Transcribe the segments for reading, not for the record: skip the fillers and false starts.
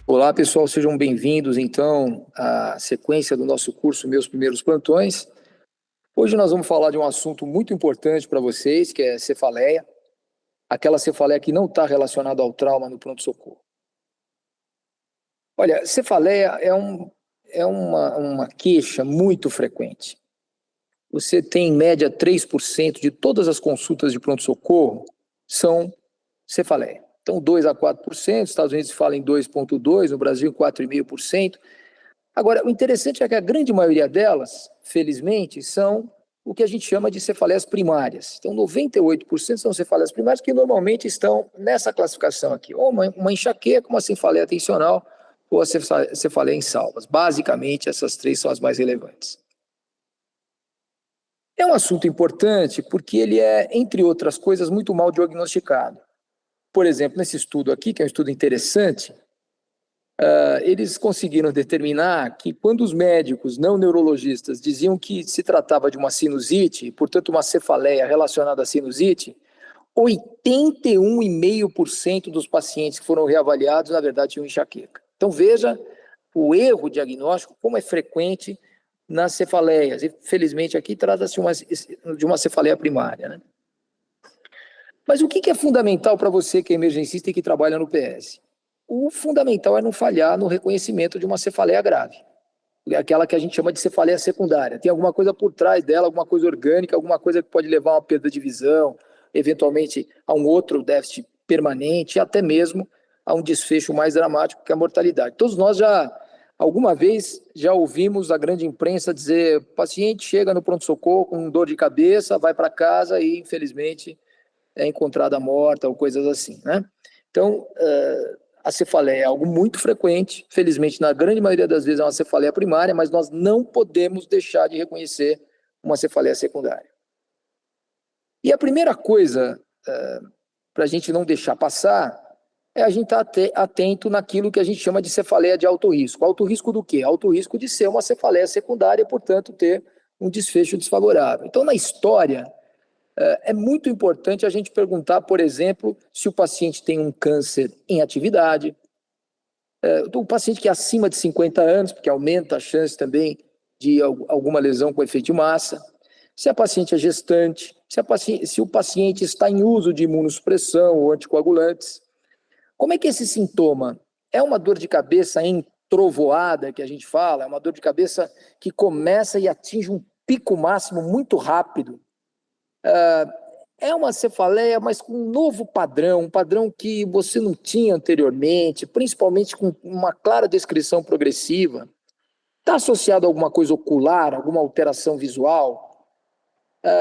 Olá, pessoal, sejam bem-vindos, então, à sequência do nosso curso Meus Primeiros Plantões. Hoje nós vamos falar de um assunto muito importante para vocês, que é cefaleia, aquela cefaleia que não está relacionada ao trauma no pronto-socorro. Olha, cefaleia é uma queixa muito frequente. Você tem, em média, 3% de todas as consultas de pronto-socorro são cefaleia. Então, 2 a 4%, nos Estados Unidos fala em 2,2%, no Brasil 4,5%. Agora, o interessante é que a grande maioria delas, felizmente, são o que a gente chama de cefaleias primárias. Então, 98% são cefaleias primárias que normalmente estão nessa classificação aqui, ou uma enxaqueca, uma cefaleia atencional, ou a cefaleia em salvas. Basicamente, essas três são as mais relevantes. É um assunto importante porque ele é, entre outras coisas, muito mal diagnosticado. Por exemplo, nesse estudo aqui, que é um estudo interessante, eles conseguiram determinar que quando os médicos não neurologistas diziam que se tratava de uma sinusite, portanto uma cefaleia relacionada à sinusite, 81,5% dos pacientes que foram reavaliados, na verdade, tinham enxaqueca. Então veja o erro diagnóstico, como é frequente nas cefaleias. E felizmente aqui trata-se de uma cefaleia primária, né? Mas o que é fundamental para você que é emergencista e que trabalha no PS? O fundamental é não falhar no reconhecimento de uma cefaleia grave, aquela que a gente chama de cefaleia secundária. Tem alguma coisa por trás dela, alguma coisa orgânica, alguma coisa que pode levar a uma perda de visão, eventualmente a um outro déficit permanente, até mesmo a um desfecho mais dramático, que é a mortalidade. Todos nós alguma vez, já ouvimos a grande imprensa dizer: o paciente chega no pronto-socorro com dor de cabeça, vai para casa e, infelizmente, é encontrada morta ou coisas assim, né? Então, a cefaleia é algo muito frequente, felizmente, na grande maioria das vezes é uma cefaleia primária, mas nós não podemos deixar de reconhecer uma cefaleia secundária. E a primeira coisa para a gente não deixar passar é a gente estar atento naquilo que a gente chama de cefaleia de alto risco. Alto risco do quê? Alto risco de ser uma cefaleia secundária e, portanto, ter um desfecho desfavorável. Então, na história, é muito importante a gente perguntar, por exemplo, se o paciente tem um câncer em atividade, o paciente que é acima de 50 anos, porque aumenta a chance também de alguma lesão com efeito de massa, se a paciente é gestante, se o paciente está em uso de imunossupressão ou anticoagulantes. Como é que esse sintoma? É uma dor de cabeça entrovoada, que a gente fala, é uma dor de cabeça que começa e atinge um pico máximo muito rápido. É uma cefaleia, mas com um novo padrão, um padrão que você não tinha anteriormente, principalmente com uma clara descrição progressiva. Está associado a alguma coisa ocular, alguma alteração visual?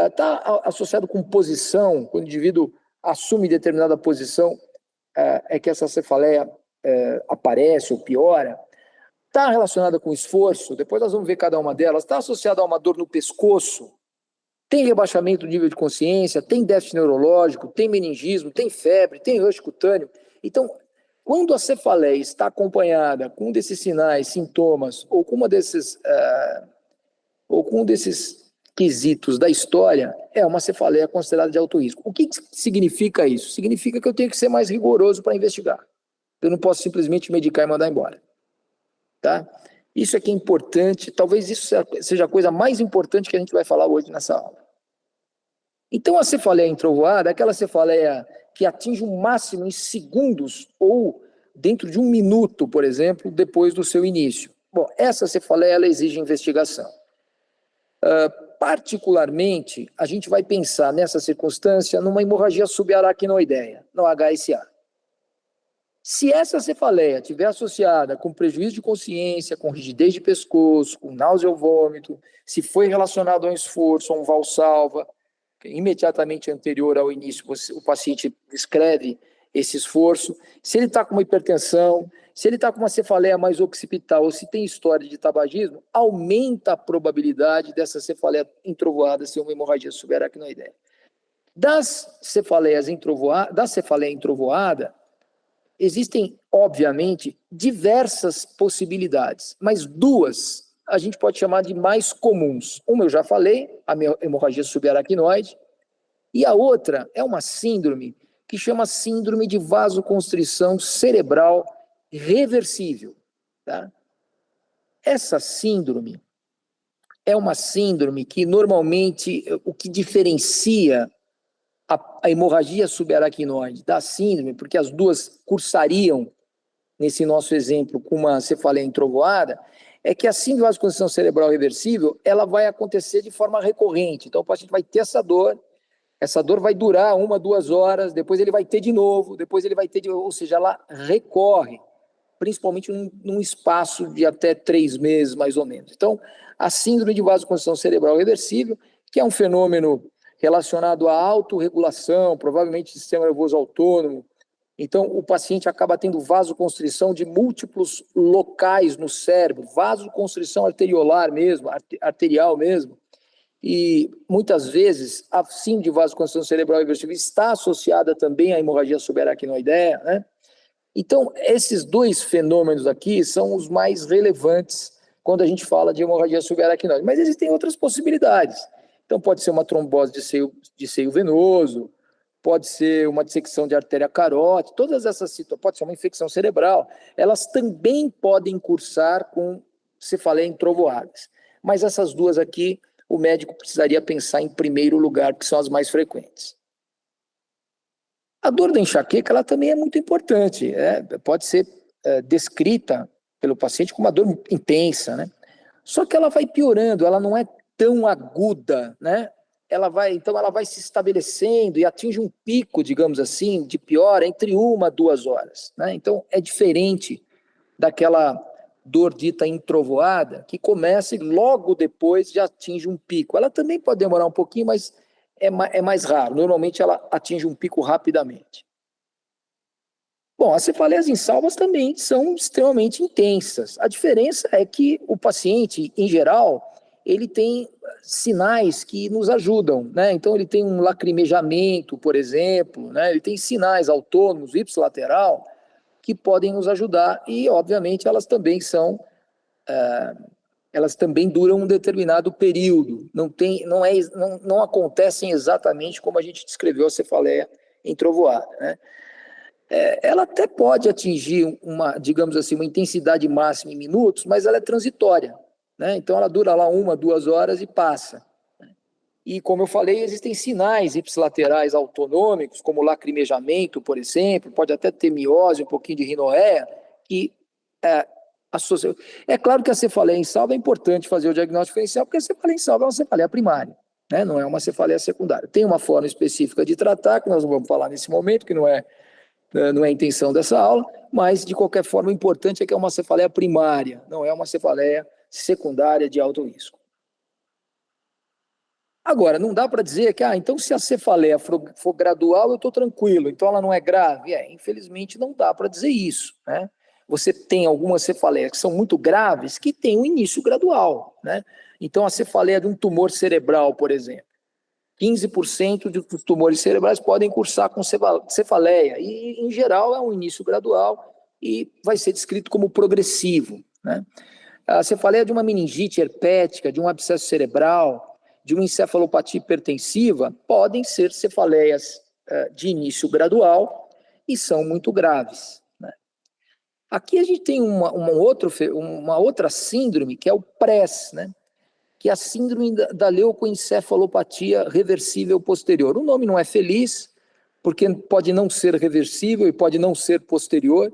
Está associado com posição, quando o indivíduo assume determinada posição, é que essa cefaleia aparece ou piora. Está relacionada com esforço, depois nós vamos ver cada uma delas. Está associada a uma dor no pescoço, tem rebaixamento do nível de consciência, tem déficit neurológico, tem meningismo, tem febre, tem rush cutâneo. Então, quando a cefaleia está acompanhada com um desses sinais, sintomas, ou com um desses quesitos da história, é uma cefaleia considerada de alto risco. O que significa isso? Significa que eu tenho que ser mais rigoroso para investigar. Eu não posso simplesmente medicar e mandar embora. Tá? Isso é que é importante, talvez isso seja a coisa mais importante que a gente vai falar hoje nessa aula. Então, a cefaleia entrovoada é aquela cefaleia que atinge o máximo em segundos ou dentro de 1 minuto, por exemplo, depois do seu início. Bom, essa cefaleia ela exige investigação. Particularmente, a gente vai pensar nessa circunstância numa hemorragia subaracnoideia, no HSA. Se essa cefaleia estiver associada com prejuízo de consciência, com rigidez de pescoço, com náusea ou vômito, se foi relacionado a um esforço, a um valsalva, imediatamente anterior ao início, o paciente descreve esse esforço. Se ele está com uma hipertensão, se ele está com uma cefaleia mais occipital, ou se tem história de tabagismo, aumenta a probabilidade dessa cefaleia entrovoada ser uma hemorragia subaracnoideia. Da cefaleia entrovoada, existem, obviamente, diversas possibilidades, mas duas a gente pode chamar de mais comuns. Uma eu já falei, a hemorragia subaracnoide, e a outra é uma síndrome que chama síndrome de vasoconstrição cerebral reversível. Tá? Essa síndrome é uma síndrome que normalmente o que diferencia a hemorragia subaracnoide da síndrome, porque as duas cursariam, nesse nosso exemplo, com uma cefaleia entrovoada, é que a síndrome de vasoconstrição cerebral reversível, ela vai acontecer de forma recorrente. Então, o paciente vai ter essa dor vai durar 1, 2 horas, depois ele vai ter de novo, depois ele vai ter de novo, ou seja, ela recorre, principalmente num espaço de até 3 meses, mais ou menos. Então, a síndrome de vasoconstrição cerebral reversível, que é um fenômeno relacionado à autorregulação, provavelmente sistema nervoso autônomo. Então, o paciente acaba tendo vasoconstrição de múltiplos locais no cérebro, vasoconstrição arteriolar mesmo, arterial mesmo, e muitas vezes a síndrome de vasoconstrição cerebral reversível está associada também à hemorragia subaracnoideia, né? Então, esses dois fenômenos aqui são os mais relevantes quando a gente fala de hemorragia subaracnoide. Mas existem outras possibilidades. Então, pode ser uma trombose de seio venoso, pode ser uma dissecção de artéria carótida, todas essas situações, pode ser uma infecção cerebral, elas também podem cursar com cefaleia em trovoadas. Mas essas duas aqui, o médico precisaria pensar em primeiro lugar, porque são as mais frequentes. A dor da enxaqueca, ela também é muito importante, pode ser descrita pelo paciente como uma dor intensa, né? Só que ela vai piorando, ela não é tão aguda, né? Então ela vai se estabelecendo e atinge um pico, digamos assim, de piora entre 1 a 2 horas, né? Então é diferente daquela dor dita introvoada, que começa e logo depois já atinge um pico. Ela também pode demorar um pouquinho, mas é mais raro. Normalmente ela atinge um pico rapidamente. Bom, as cefaleias insalvas também são extremamente intensas. A diferença é que o paciente, em geral, ele tem sinais que nos ajudam, né? Então ele tem um lacrimejamento, por exemplo, né? Ele tem sinais autônomos, ipsilateral, que podem nos ajudar e, obviamente, elas também elas também duram um determinado período, não acontecem exatamente como a gente descreveu a cefaleia entrovoada, né? Ela até pode atingir digamos assim, uma intensidade máxima em minutos, mas ela é transitória, né? Então ela dura lá 1, 2 horas e passa. E como eu falei, existem sinais ipsilaterais autonômicos, como lacrimejamento, por exemplo, pode até ter miose, um pouquinho de rinorreia, que associa. É claro que a cefaleia insalva é importante fazer o diagnóstico diferencial, porque a cefaleia insalva é uma cefaleia primária, né? Não é uma cefaleia secundária. Tem uma forma específica de tratar, que nós não vamos falar nesse momento, que não é a intenção dessa aula, mas de qualquer forma o importante é que é uma cefaleia primária, não é uma cefaleia secundária de alto risco. Agora, não dá para dizer que, então se a cefaleia for gradual, eu estou tranquilo, então ela não é grave. Infelizmente não dá para dizer isso, né? Você tem algumas cefaleias que são muito graves, que têm um início gradual, né? Então a cefaleia de um tumor cerebral, por exemplo, 15% dos tumores cerebrais podem cursar com cefaleia, e em geral é um início gradual e vai ser descrito como progressivo, né? A cefaleia de uma meningite herpética, de um abscesso cerebral, de uma encefalopatia hipertensiva, podem ser cefaleias de início gradual e são muito graves, né? Aqui a gente tem uma outra síndrome, que é o PRES, né? Que é a síndrome da leucoencefalopatia reversível posterior. O nome não é feliz, porque pode não ser reversível e pode não ser posterior,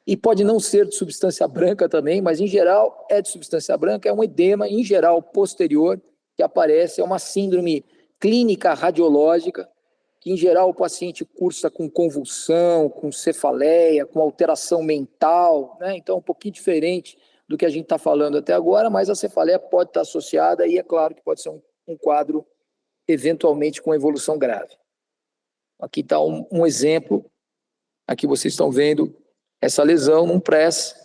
e pode não ser de substância branca também, mas em geral é de substância branca, é um edema, em geral, posterior, que aparece, é uma síndrome clínica radiológica, que em geral o paciente cursa com convulsão, com cefaleia, com alteração mental, né? Então é um pouquinho diferente do que a gente está falando até agora, mas a cefaleia pode estar associada e é claro que pode ser um quadro eventualmente com evolução grave. Aqui está um exemplo, aqui vocês estão vendo essa lesão num PRES,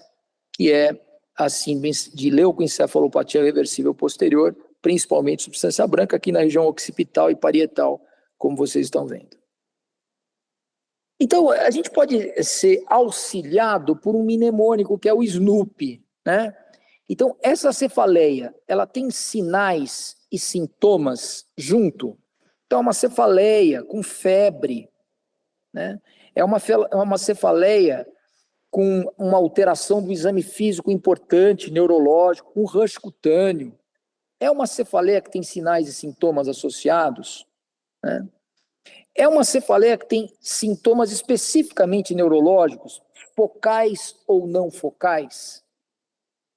que é a síndrome de leucoencefalopatia reversível posterior, principalmente substância branca, aqui na região occipital e parietal, como vocês estão vendo. Então, a gente pode ser auxiliado por um mnemônico, que é o SNOOP, né? Então, essa cefaleia, ela tem sinais e sintomas junto. Então, é uma cefaleia com febre, né? É uma cefaleia com uma alteração do exame físico importante, neurológico, com rush cutâneo. É uma cefaleia que tem sinais e sintomas associados, né? É uma cefaleia que tem sintomas especificamente neurológicos, focais ou não focais.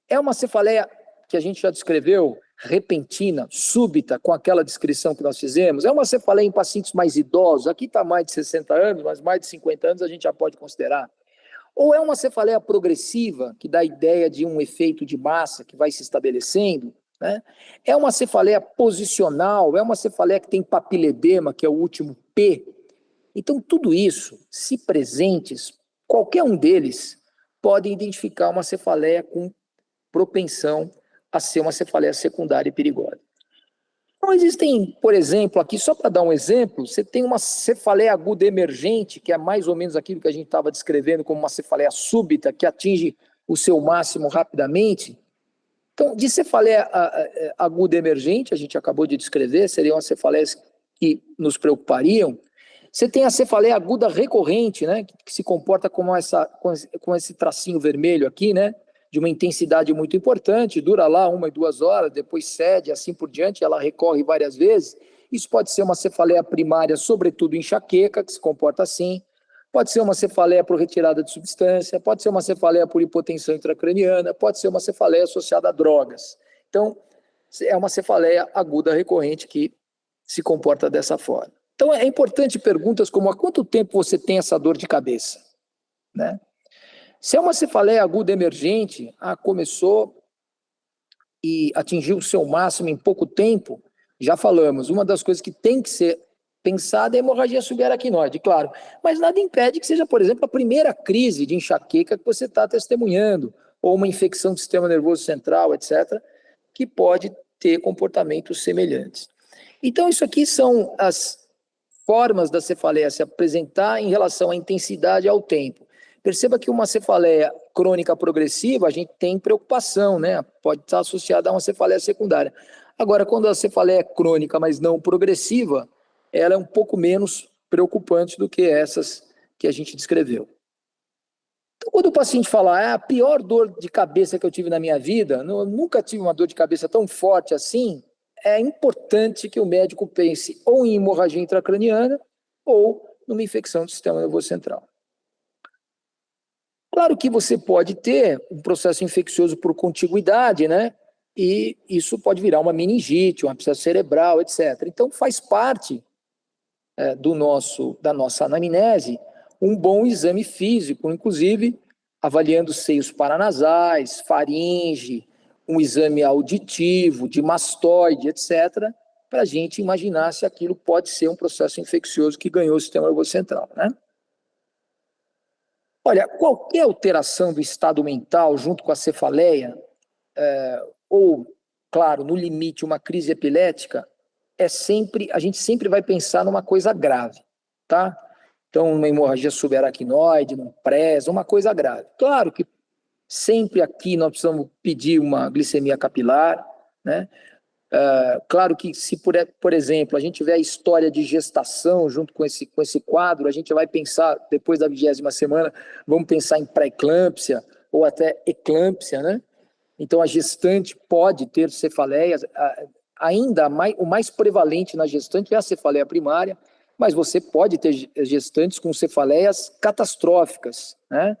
É uma cefaleia que a gente já descreveu, repentina, súbita, com aquela descrição que nós fizemos. É uma cefaleia em pacientes mais idosos, aqui está mais de 60 anos, mas mais de 50 anos a gente já pode considerar. Ou é uma cefaleia progressiva, que dá a ideia de um efeito de massa que vai se estabelecendo, né? É uma cefaleia posicional, é uma cefaleia que tem papiledema, que é o último P. Então, tudo isso, se presentes, qualquer um deles pode identificar uma cefaleia com propensão a ser uma cefaleia secundária e perigosa. Então, existem, por exemplo, aqui, só para dar um exemplo, você tem uma cefaleia aguda emergente, que é mais ou menos aquilo que a gente estava descrevendo como uma cefaleia súbita, que atinge o seu máximo rapidamente. Então, de cefaleia aguda emergente, a gente acabou de descrever, seriam as cefaleias que nos preocupariam. Você tem a cefaleia aguda recorrente, né, que se comporta como com esse tracinho vermelho aqui, né, de uma intensidade muito importante, dura lá 1 e 2 horas, depois cede, assim por diante, ela recorre várias vezes. Isso pode ser uma cefaleia primária, sobretudo enxaqueca, que se comporta assim. Pode ser uma cefaleia por retirada de substância, pode ser uma cefaleia por hipotensão intracraniana, pode ser uma cefaleia associada a drogas. Então, é uma cefaleia aguda recorrente que se comporta dessa forma. Então, é importante perguntas como: há quanto tempo você tem essa dor de cabeça? Né? Se é uma cefaleia aguda emergente, começou e atingiu o seu máximo em pouco tempo, já falamos, uma das coisas que tem que ser pensada é a hemorragia subaracnoide, claro, mas nada impede que seja, por exemplo, a primeira crise de enxaqueca que você está testemunhando, ou uma infecção do sistema nervoso central, etc., que pode ter comportamentos semelhantes. Então, isso aqui são as formas da cefaleia se apresentar em relação à intensidade e ao tempo. Perceba que uma cefaleia crônica progressiva, a gente tem preocupação, né? Pode estar associada a uma cefaleia secundária. Agora, quando a cefaleia é crônica, mas não progressiva, ela é um pouco menos preocupante do que essas que a gente descreveu. Então, quando o paciente fala: a pior dor de cabeça que eu tive na minha vida, eu nunca tive uma dor de cabeça tão forte assim, é importante que o médico pense ou em hemorragia intracraniana ou numa infecção do sistema nervoso central. Claro que você pode ter um processo infeccioso por contiguidade, né? E isso pode virar uma meningite, um abscesso cerebral, etc. Então, faz parte da nossa anamnese um bom exame físico, inclusive avaliando seios paranasais, faringe, um exame auditivo, de mastoide, etc., para a gente imaginar se aquilo pode ser um processo infeccioso que ganhou o sistema nervoso central, né? Olha, qualquer alteração do estado mental junto com a cefaleia, ou, claro, no limite, uma crise epilética, a gente sempre vai pensar numa coisa grave, tá? Então, uma hemorragia subaracnoide, um PRES, uma coisa grave. Claro que sempre aqui nós precisamos pedir uma glicemia capilar, né? Claro que se, por exemplo, a gente tiver a história de gestação junto com esse quadro, a gente vai pensar, depois da 20ª semana, vamos pensar em pré-eclâmpsia ou até eclâmpsia, né? Então, a gestante pode ter cefaleias, o mais prevalente na gestante é a cefaleia primária, mas você pode ter gestantes com cefaleias catastróficas, né?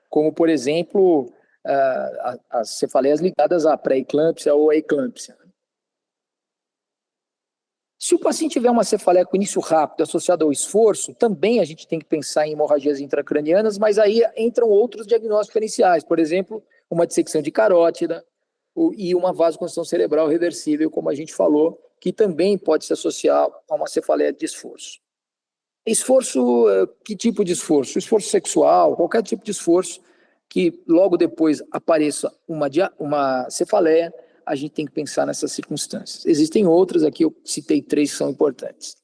Como, por exemplo, as cefaleias ligadas à pré-eclâmpsia ou à eclâmpsia. Se o paciente tiver uma cefaleia com início rápido associada ao esforço, também a gente tem que pensar em hemorragias intracranianas, mas aí entram outros diagnósticos iniciais, por exemplo, uma dissecção de carótida e uma vasoconstrição cerebral reversível, como a gente falou, que também pode se associar a uma cefaleia de esforço. Esforço, que tipo de esforço? Esforço sexual, qualquer tipo de esforço que logo depois apareça uma cefaleia, a gente tem que pensar nessas circunstâncias. Existem outras, aqui eu citei 3 que são importantes.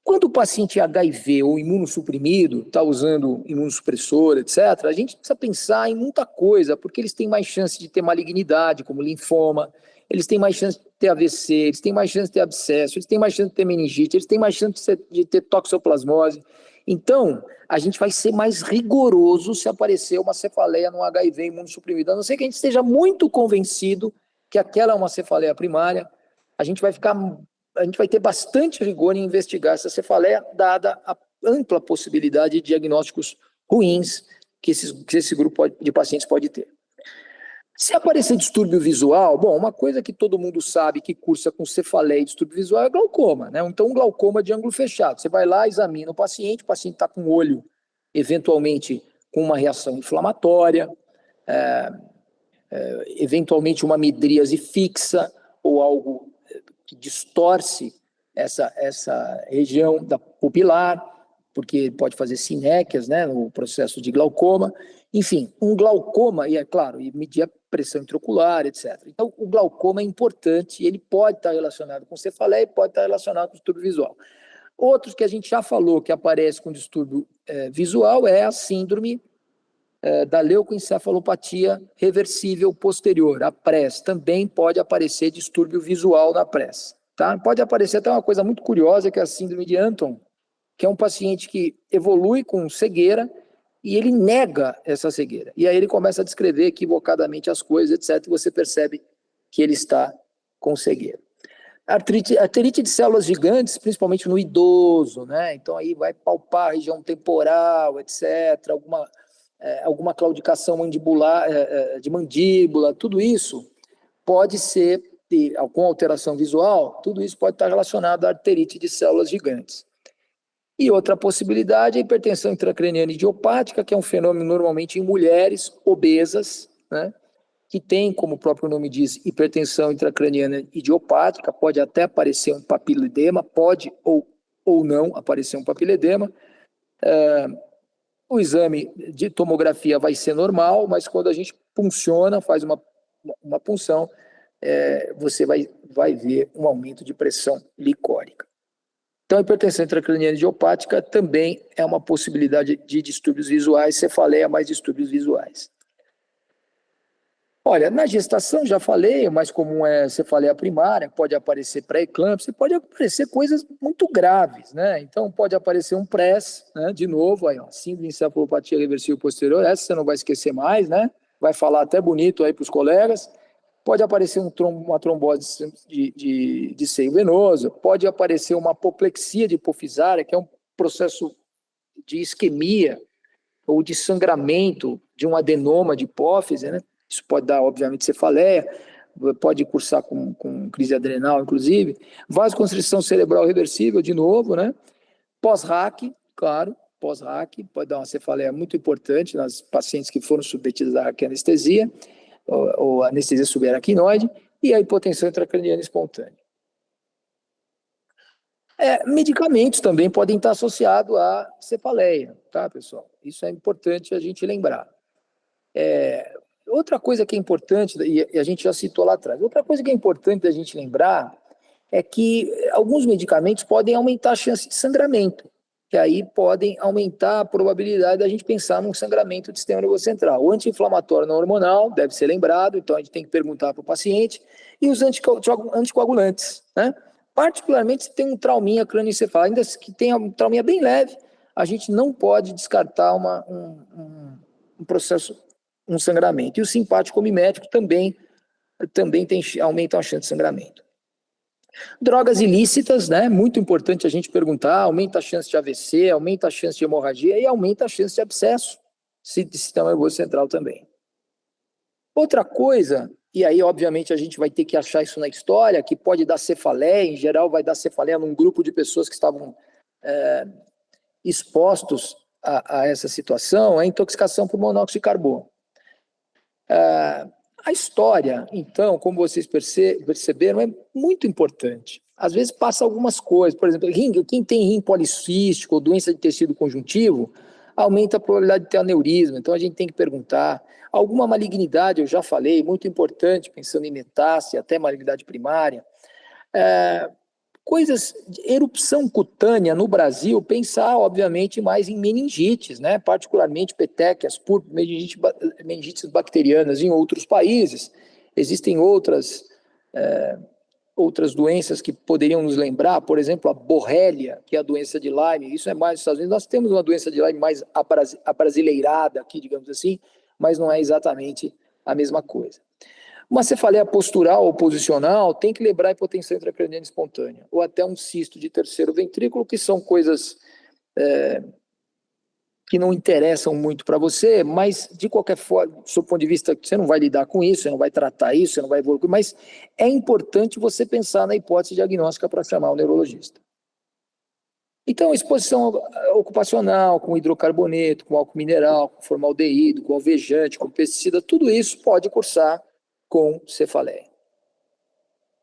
Quando o paciente é HIV ou imunossuprimido, está usando imunossupressor, etc., a gente precisa pensar em muita coisa, porque eles têm mais chance de ter malignidade, como linfoma, eles têm mais chance de ter AVC, eles têm mais chance de ter abscesso, eles têm mais chance de ter meningite, eles têm mais chance de ter toxoplasmose. Então, a gente vai ser mais rigoroso se aparecer uma cefaleia no HIV imunossuprimido. A não ser que a gente esteja muito convencido que aquela é uma cefaleia primária, a gente vai ter bastante rigor em investigar essa cefaleia, dada a ampla possibilidade de diagnósticos ruins que esse grupo de pacientes pode ter. Se aparecer distúrbio visual, bom, uma coisa que todo mundo sabe que cursa com cefaleia e distúrbio visual é glaucoma, né? Então, um glaucoma de ângulo fechado. Você vai lá, examina o paciente está com o olho, eventualmente, com uma reação inflamatória, eventualmente uma midríase fixa ou algo que distorce essa região da pupilar, porque pode fazer sinéquias, né, no processo de glaucoma. Enfim, um glaucoma, e é claro, e medir a pressão intraocular, etc. Então, o glaucoma é importante, ele pode estar relacionado com cefaleia e pode estar relacionado com distúrbio visual. Outros que a gente já falou que aparece com distúrbio visual é a síndrome da leucoencefalopatia reversível posterior, a PRES. Também pode aparecer distúrbio visual na PRES. Tá? Pode aparecer até uma coisa muito curiosa, que é a síndrome de Anton, que é um paciente que evolui com cegueira e ele nega essa cegueira. E aí ele começa a descrever equivocadamente as coisas, etc. E você percebe que ele está com cegueira. Arterite de células gigantes, principalmente no idoso, né? Então aí vai palpar a região temporal, etc. Alguma claudicação mandibular, de mandíbula, tudo isso pode ser, com alteração visual, tudo isso pode estar relacionado à arterite de células gigantes. E outra possibilidade é a hipertensão intracraniana idiopática, que é um fenômeno normalmente em mulheres obesas, né, que tem, como o próprio nome diz, hipertensão intracraniana idiopática, pode até aparecer um papiledema, pode ou não aparecer um papiledema. O exame de tomografia vai ser normal, mas quando a gente punciona, faz uma punção, você vai ver um aumento de pressão licórica. Então, a hipertensão intracraniana idiopática também é uma possibilidade de distúrbios visuais, cefaleia mais distúrbios visuais. Olha, na gestação, já falei, o mais comum é cefaleia primária, pode aparecer pré-eclâmpsia, pode aparecer coisas muito graves, né? Então, pode aparecer um PRES, né? De novo, aí, ó, síndrome de encefalopatia reversível posterior, essa você não vai esquecer mais, né? Vai falar até bonito aí para os colegas. Pode aparecer uma trombose de seio venoso, pode aparecer uma apoplexia de hipofisária, que é um processo de isquemia ou de sangramento de um adenoma de hipófise, né? Isso pode dar, obviamente, cefaleia, pode cursar com crise adrenal, inclusive. Vasoconstrição cerebral reversível, de novo, né? Pós-RAC, claro, pós-RAC, pode dar uma cefaleia muito importante nas pacientes que foram submetidas à raquianestesia, ou anestesia subaracnoide, e a hipotensão intracraniana espontânea. Medicamentos também podem estar associados à cefaleia, tá, pessoal? Isso é importante a gente lembrar. Outra coisa que é importante, e a gente já citou lá atrás, outra coisa que é importante a gente lembrar é que alguns medicamentos podem aumentar a chance de sangramento, que aí podem aumentar a probabilidade da gente pensar num sangramento do sistema nervoso central. O anti-inflamatório não hormonal deve ser lembrado, então a gente tem que perguntar para o paciente, e os anticoagulantes, né? Particularmente se tem um trauminha crânioencefálico, ainda que tenha um trauminha bem leve, a gente não pode descartar um processo, um sangramento. E o simpático mimético também aumenta a chance de sangramento. Drogas ilícitas, né? Muito importante a gente perguntar, aumenta a chance de AVC, aumenta a chance de hemorragia e aumenta a chance de abscesso de sistema nervoso central também. Outra coisa, e aí obviamente a gente vai ter que achar isso na história, que pode dar cefaleia, em geral vai dar cefaleia num grupo de pessoas que estavam expostos a essa situação, é a intoxicação por monóxido de carbono. A história, então, como vocês perceberam, é muito importante. Às vezes passa algumas coisas, por exemplo, quem tem rim policístico ou doença de tecido conjuntivo, aumenta a probabilidade de ter aneurisma, então a gente tem que perguntar. Alguma malignidade, eu já falei, muito importante, pensando em metástase, até malignidade primária. Coisas de erupção cutânea no Brasil, pensar, obviamente, mais em meningites, né? Particularmente petequias por meningites bacterianas em outros países. Existem outras outras doenças que poderiam nos lembrar, por exemplo, a borrélia, que é a doença de Lyme, isso é mais nos Estados Unidos. Nós temos uma doença de Lyme mais abrasileirada aqui, digamos assim, mas não é exatamente a mesma coisa. Uma cefaleia postural ou posicional tem que lembrar a hipotensão intracraniana espontânea, ou até um cisto de terceiro ventrículo, que são coisas que não interessam muito para você, mas, de qualquer forma, do seu ponto de vista, você não vai lidar com isso, você não vai tratar isso, você não vai evoluir, mas é importante você pensar na hipótese diagnóstica para chamar o neurologista. Então, exposição ocupacional, com hidrocarboneto, com álcool mineral, com formaldeído, com alvejante, com pesticida, tudo isso pode cursar com cefaleia.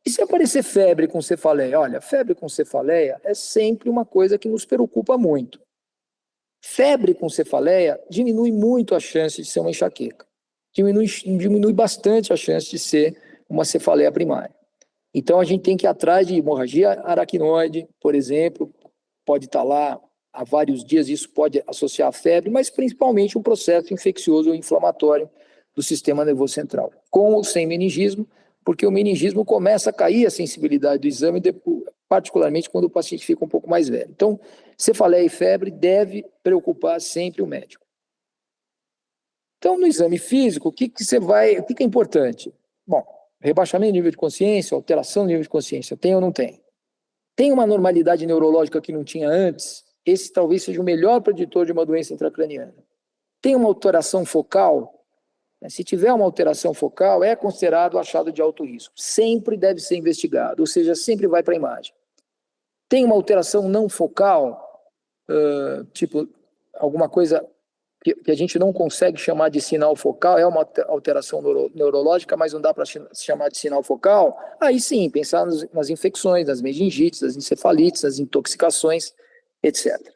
E se aparecer febre com cefaleia? Olha, febre com cefaleia é sempre uma coisa que nos preocupa muito. Febre com cefaleia diminui muito a chance de ser uma enxaqueca. Diminui bastante a chance de ser uma cefaleia primária. Então, a gente tem que ir atrás de hemorragia aracnoide, por exemplo, pode estar lá há vários dias, isso pode associar a febre, mas principalmente um processo infeccioso ou inflamatório do sistema nervoso central, com ou sem meningismo, porque o meningismo começa a cair a sensibilidade do exame, particularmente quando o paciente fica um pouco mais velho. Então, cefaleia e febre deve preocupar sempre o médico. Então, no exame físico, o que é importante? Bom, rebaixamento do nível de consciência, alteração do nível de consciência, tem ou não tem? Tem uma normalidade neurológica que não tinha antes? Esse talvez seja o melhor preditor de uma doença intracraniana. Tem uma alteração focal? Se tiver uma alteração focal, é considerado achado de alto risco. Sempre deve ser investigado, ou seja, sempre vai para a imagem. Tem uma alteração não focal, tipo alguma coisa que a gente não consegue chamar de sinal focal, é uma alteração neurológica, mas não dá para chamar de sinal focal, aí sim, pensar nas infecções, nas meningites, nas encefalites, nas intoxicações, etc.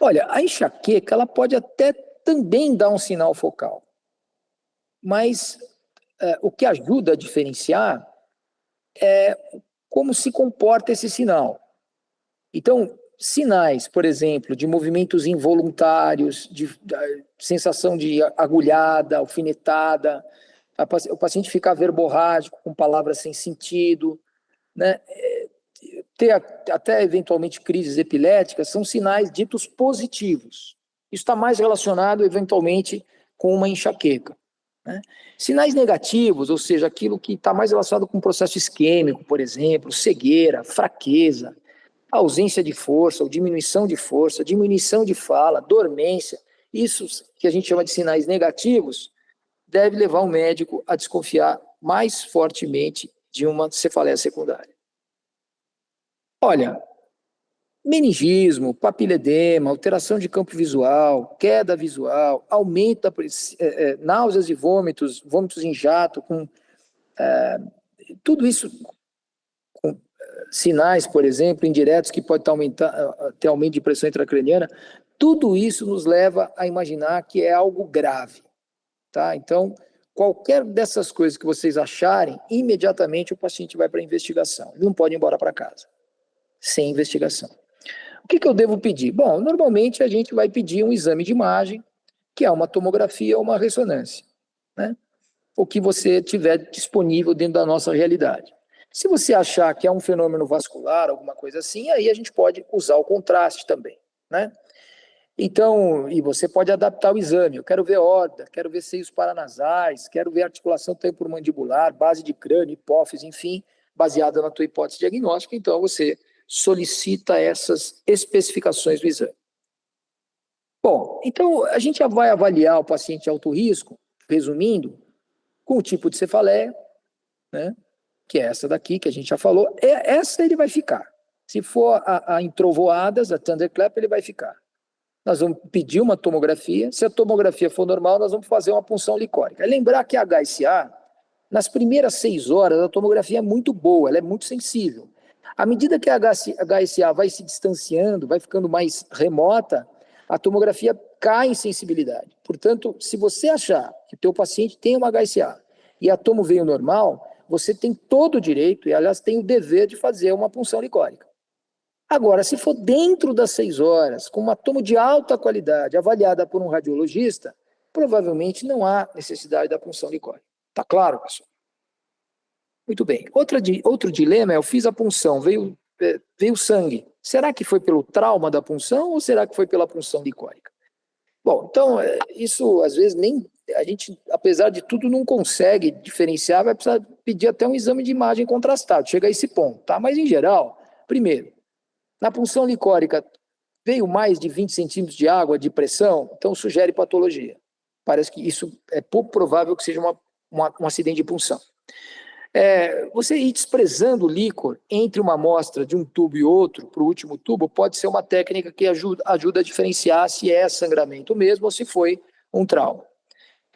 Olha, a enxaqueca, ela pode até também dar um sinal focal, mas o que ajuda a diferenciar é como se comporta esse sinal. Então, sinais, por exemplo, de movimentos involuntários, de sensação de agulhada, alfinetada, o paciente ficar verborrágico, com palavras sem sentido, né? Ter até eventualmente crises epiléticas, são sinais ditos positivos. Isso está mais relacionado, eventualmente, com uma enxaqueca, né? Sinais negativos, ou seja, aquilo que está mais relacionado com um processo isquêmico, por exemplo, cegueira, fraqueza, ausência de força ou diminuição de fala, dormência, isso que a gente chama de sinais negativos, deve levar o médico a desconfiar mais fortemente de uma cefaleia secundária. Olha, meningismo, papiledema, alteração de campo visual, queda visual, aumento da náuseas e vômitos em jato, tudo isso com sinais, por exemplo, indiretos que pode ter aumento de pressão intracraniana, tudo isso nos leva a imaginar que é algo grave, tá? Então, qualquer dessas coisas que vocês acharem, imediatamente o paciente vai para a investigação. Ele não pode ir embora para casa sem investigação. O que eu devo pedir? Bom, normalmente a gente vai pedir um exame de imagem, que é uma tomografia ou uma ressonância, né? O que você tiver disponível dentro da nossa realidade. Se você achar que é um fenômeno vascular, alguma coisa assim, aí a gente pode usar o contraste também, né? Então, e você pode adaptar o exame. Eu quero ver órbita, quero ver seios paranasais, quero ver articulação temporomandibular, base de crânio, hipófise, enfim, baseada na tua hipótese diagnóstica, então você solicita essas especificações do exame. Bom, então a gente já vai avaliar o paciente de alto risco, resumindo, com o tipo de cefaleia, né, que é essa daqui que a gente já falou, essa ele vai ficar. Se for a introvoadas, a thunderclap, ele vai ficar. Nós vamos pedir uma tomografia, se a tomografia for normal, nós vamos fazer uma punção licórica. Lembrar que a HSA, nas primeiras 6 horas, a tomografia é muito boa, ela é muito sensível. À medida que a HSA vai se distanciando, vai ficando mais remota, a tomografia cai em sensibilidade. Portanto, se você achar que o teu paciente tem uma HSA e a tomo veio normal, você tem todo o direito, e aliás tem o dever de fazer uma punção licórica. Agora, se for dentro das 6 horas, com uma tomo de alta qualidade, avaliada por um radiologista, provavelmente não há necessidade da punção licórica. Tá claro, pessoal? Muito bem. Outro dilema é, eu fiz a punção, veio sangue. Será que foi pelo trauma da punção ou será que foi pela punção licórica? Bom, então, isso às vezes nem a gente, apesar de tudo, não consegue diferenciar, vai precisar pedir até um exame de imagem contrastado, chega a esse ponto, tá? Mas, em geral, primeiro, na punção licórica, veio mais de 20 centímetros de água de pressão, então sugere patologia. Parece que isso é pouco provável que seja um acidente de punção. Você ir desprezando o líquor entre uma amostra de um tubo e outro, para o último tubo, pode ser uma técnica que ajuda a diferenciar se é sangramento mesmo ou se foi um trauma.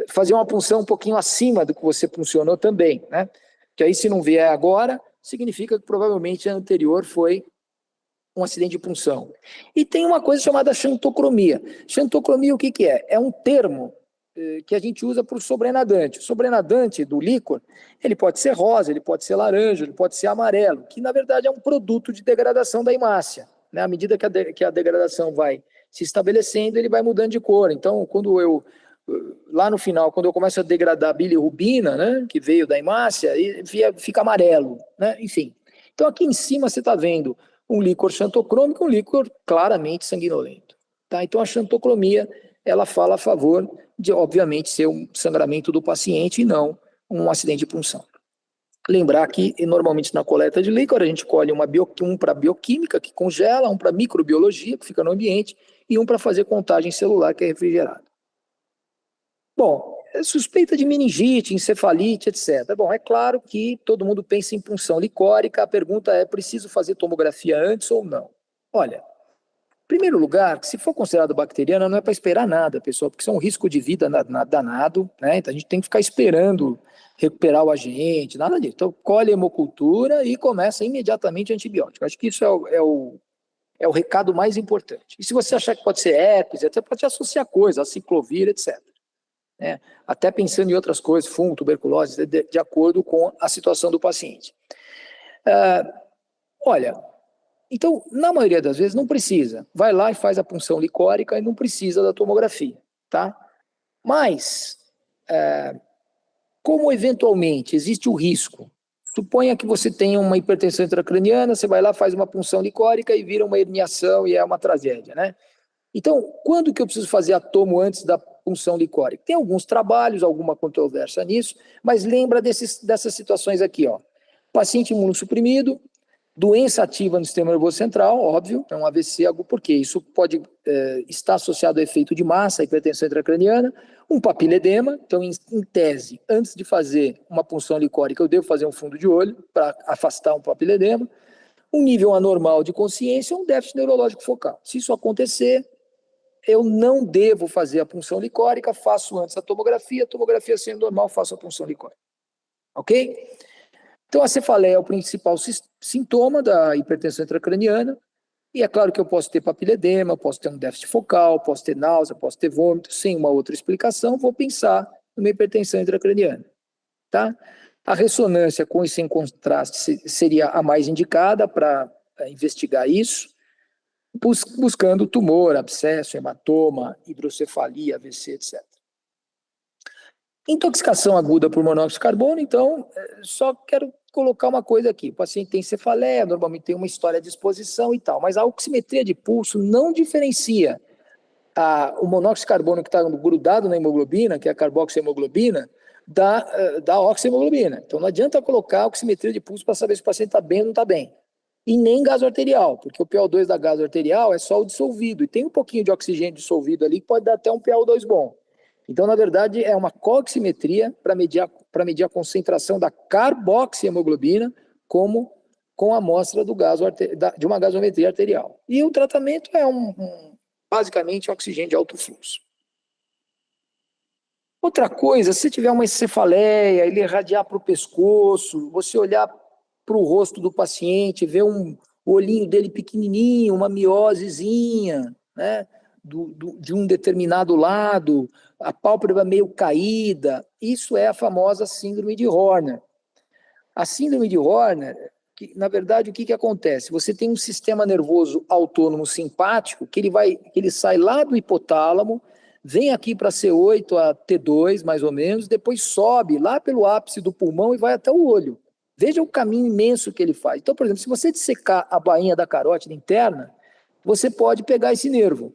Fazer uma punção um pouquinho acima do que você puncionou também, né? Que aí, se não vier agora, significa que provavelmente a anterior foi um acidente de punção. E tem uma coisa chamada xantocromia. Xantocromia, o que que é? É um termo que a gente usa para o sobrenadante. O sobrenadante do líquor, ele pode ser rosa, ele pode ser laranja, ele pode ser amarelo, que na verdade é um produto de degradação da hemácia, né? À medida que a degradação vai se estabelecendo, ele vai mudando de cor. Então, lá no final, quando eu começo a degradar a bilirrubina, né, que veio da hemácia, fica amarelo, né? Enfim. Então, aqui em cima você está vendo um líquor xantocrômico, um líquor claramente sanguinolento, tá? Então, a xantocromia, ela fala a favor de, obviamente, ser um sangramento do paciente e não um acidente de punção. Lembrar que, normalmente, na coleta de líquor, a gente colhe um para bioquímica, que congela, um para microbiologia, que fica no ambiente, e um para fazer contagem celular, que é refrigerado. Bom, suspeita de meningite, encefalite, etc. Bom, é claro que todo mundo pensa em punção licórica, a pergunta é, preciso fazer tomografia antes ou não? Olha, em primeiro lugar, se for considerado bacteriana, não é para esperar nada, pessoal, porque isso é um risco de vida danado, né? Então a gente tem que ficar esperando recuperar o agente, nada disso. Então colhe a hemocultura e começa imediatamente antibiótico. Acho que isso é o recado mais importante. E se você achar que pode ser herpes, até pode associar coisas, a ciclovir, etc. Até pensando em outras coisas, fungo, tuberculose, de acordo com a situação do paciente. Olha, então, na maioria das vezes, não precisa. Vai lá e faz a punção licórica e não precisa da tomografia, tá? Mas, como eventualmente existe o risco, suponha que você tenha uma hipertensão intracraniana, você vai lá, faz uma punção licórica e vira uma herniação e é uma tragédia, né? Então, quando que eu preciso fazer a tomo antes da punção licórica? Tem alguns trabalhos, alguma controvérsia nisso, mas lembra dessas situações aqui, ó. Paciente imunossuprimido, doença ativa no sistema nervoso central, óbvio, é um AVC agudo, porque isso pode estar associado ao efeito de massa, hipertensão intracraniana, um papiledema, então, em tese, antes de fazer uma punção licórica, eu devo fazer um fundo de olho para afastar um papiledema, um nível anormal de consciência, um déficit neurológico focal. Se isso acontecer, eu não devo fazer a punção licórica, faço antes a tomografia sendo normal, faço a punção licórica. Ok? Então, a cefaleia é o principal sintoma da hipertensão intracraniana, e é claro que eu posso ter papiledema, posso ter um déficit focal, posso ter náusea, posso ter vômito, sem uma outra explicação, vou pensar numa hipertensão intracraniana. Tá? A ressonância com e sem contraste seria a mais indicada para investigar isso, buscando tumor, abscesso, hematoma, hidrocefalia, AVC, etc. Intoxicação aguda por monóxido de carbono, então, só quero colocar uma coisa aqui. O paciente tem cefaleia, normalmente tem uma história de exposição e tal, mas a oximetria de pulso não diferencia o monóxido de carbono que está grudado na hemoglobina, que é a carboxiemoglobina, da oxihemoglobina. Então, não adianta colocar a oximetria de pulso para saber se o paciente está bem ou não está bem. E nem gaso arterial, porque o PO2 da gaso arterial é só o dissolvido, e tem um pouquinho de oxigênio dissolvido ali que pode dar até um PO2 bom. Então, na verdade, é uma coximetria para medir a concentração da carboxiemoglobina com a amostra de uma gasometria arterial. E o tratamento é basicamente oxigênio de alto fluxo. Outra coisa, se tiver uma cefaleia, ele irradiar para o pescoço, você olhar para o rosto do paciente, ver o olhinho dele pequenininho, uma miosezinha, né, de um determinado lado, a pálpebra meio caída, isso é a famosa síndrome de Horner. A síndrome de Horner, na verdade, o que acontece? Você tem um sistema nervoso autônomo simpático que ele sai lá do hipotálamo, vem aqui para C8 a T2, mais ou menos, depois sobe lá pelo ápice do pulmão e vai até o olho. Veja o caminho imenso que ele faz. Então, por exemplo, se você dissecar a bainha da carótida interna, você pode pegar esse nervo.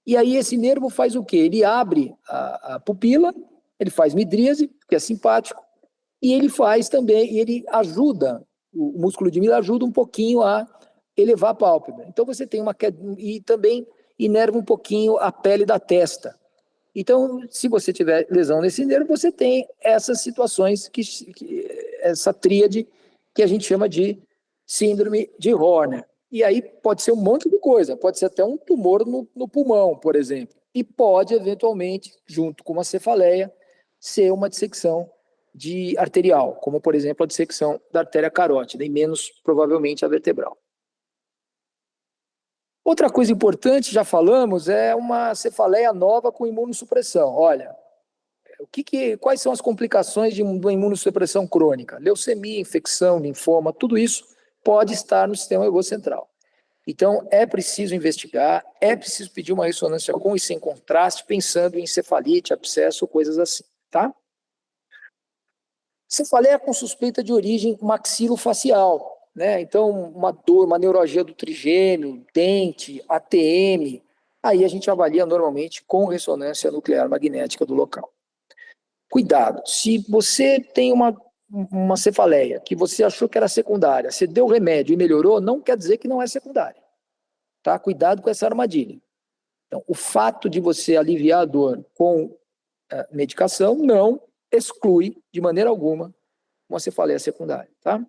E aí esse nervo faz o quê? Ele abre a pupila, ele faz midríase, que é simpático, e ele faz também, e ele ajuda, o músculo de Miller ajuda um pouquinho a elevar a pálpebra. Então você tem uma queda, e também inerva um pouquinho a pele da testa. Então, se você tiver lesão nesse nervo, você tem essas situações, essa tríade que a gente chama de síndrome de Horner. E aí pode ser um monte de coisa, pode ser até um tumor no pulmão, por exemplo. E pode, eventualmente, junto com uma cefaleia, ser uma dissecção de arterial, como, por exemplo, a dissecção da artéria carótida, e menos, provavelmente, a vertebral. Outra coisa importante, já falamos, é uma cefaleia nova com imunossupressão. Olha, quais são as complicações de uma imunossupressão crônica? Leucemia, infecção, linfoma, tudo isso pode estar no sistema nervoso central. Então, é preciso investigar, é preciso pedir uma ressonância com e sem contraste, pensando em encefalite, abscesso, coisas assim, tá? Cefaleia com suspeita de origem maxilofacial, né? Então, uma dor, uma neuralgia do trigêmeo, dente, ATM, aí a gente avalia normalmente com ressonância nuclear magnética do local. Cuidado, se você tem uma cefaleia que você achou que era secundária, você deu remédio e melhorou, não quer dizer que não é secundária. Tá? Cuidado com essa armadilha. Então, o fato de você aliviar a dor com medicação não exclui, de maneira alguma, uma cefaleia secundária. Tá?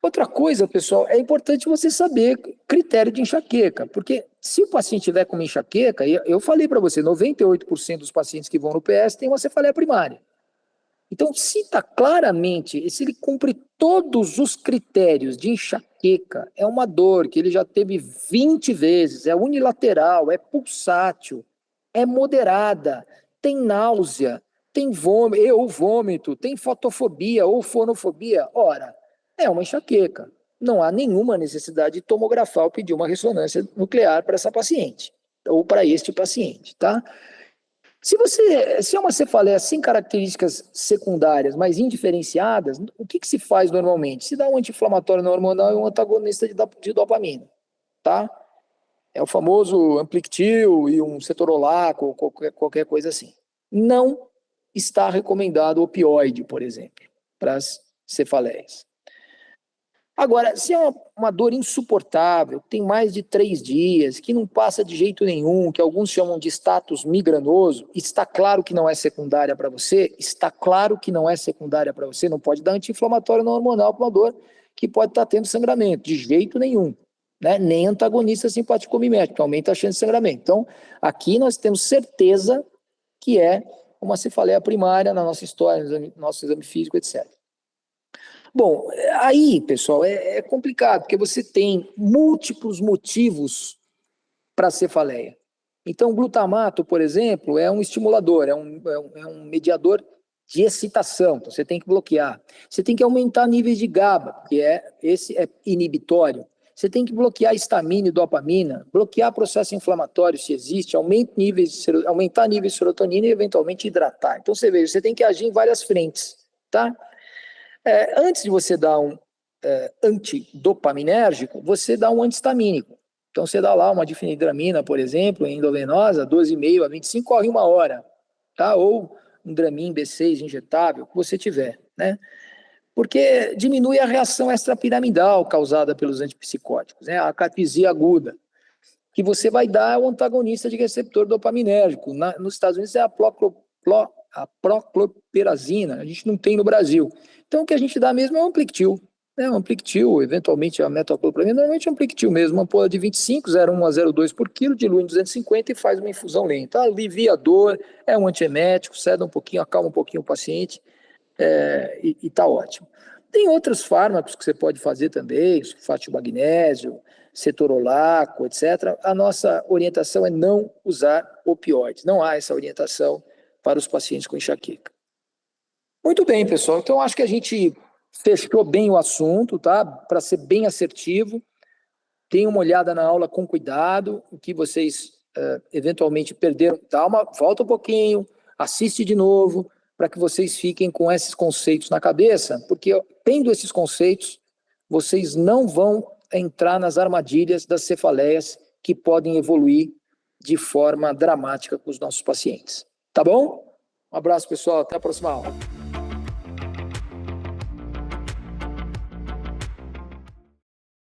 Outra coisa, pessoal, é importante você saber critério de enxaqueca, porque se o paciente tiver com uma enxaqueca, eu falei para você, 98% dos pacientes que vão no PS têm uma cefaleia primária. Então, se está claramente, se ele cumpre todos os critérios de enxaqueca, é uma dor que ele já teve 20 vezes, é unilateral, é pulsátil, é moderada, tem náusea, tem vômito, tem fotofobia ou fonofobia, ora, é uma enxaqueca. Não há nenhuma necessidade de tomografar ou pedir uma ressonância nuclear para essa paciente, ou para este paciente, tá? Se é uma cefaleia sem características secundárias, mas indiferenciadas, o que se faz normalmente? Se dá um anti-inflamatório não hormonal e um antagonista de dopamina, tá? É o famoso Amplictil e um cetorolaco, ou qualquer coisa assim. Não está recomendado opioide, por exemplo, para as cefaleias. Agora, se é uma dor insuportável, tem mais de 3 dias, que não passa de jeito nenhum, que alguns chamam de status migranoso, está claro que não é secundária para você, está claro que não é secundária para você, não pode dar anti-inflamatório não hormonal para uma dor que pode estar tendo sangramento, de jeito nenhum, né? Nem antagonista simpático-mimético, que aumenta a chance de sangramento. Então, aqui nós temos certeza que é uma cefaleia primária na nossa história, no nosso exame físico, etc. Bom, aí, pessoal, é complicado, porque você tem múltiplos motivos para cefaleia. Então, o glutamato, por exemplo, é um estimulador, é um mediador de excitação, então você tem que bloquear. Você tem que aumentar níveis de GABA, esse é inibitório. Você tem que bloquear histamina e dopamina, bloquear processo inflamatório, se existe, aumentar níveis de serotonina e, eventualmente, hidratar. Então, você tem que agir em várias frentes, tá? Antes de você dar um antidopaminérgico, você dá um antihistamínico. Então, você dá lá uma difenidramina, por exemplo, endovenosa, 12,5 a 25, corre 1 hora, tá? Ou um Dramin B6 injetável, que você tiver, né? Porque diminui a reação extrapiramidal causada pelos antipsicóticos, né? A acatesia aguda, que você vai dar o antagonista de receptor dopaminérgico. Nos Estados Unidos é a procloperazina, a gente não tem no Brasil. Então, o que a gente dá mesmo é um Amplictil, né? Um Amplictil, eventualmente a metoclopramida, normalmente é um Amplictil mesmo, uma ampola de 25, 0,1 a 0,2 por quilo, dilui em 250 e faz uma infusão lenta. Alivia a dor, é um antiemético, ceda um pouquinho, acalma um pouquinho o paciente, e está ótimo. Tem outros fármacos que você pode fazer também, sulfato de magnésio, cetorolaco, etc. A nossa orientação é não usar opioides, não há essa orientação para os pacientes com enxaqueca. Muito bem, pessoal. Então, acho que a gente fechou bem o assunto, tá? Para ser bem assertivo. Deem uma olhada na aula com cuidado, o que vocês eventualmente perderam. Volta um pouquinho, assiste de novo, para para que vocês fiquem com esses conceitos na cabeça, porque tendo esses conceitos, vocês não vão entrar nas armadilhas das cefaleias que podem evoluir de forma dramática com os nossos pacientes. Tá bom? Um abraço, pessoal. Até a próxima aula.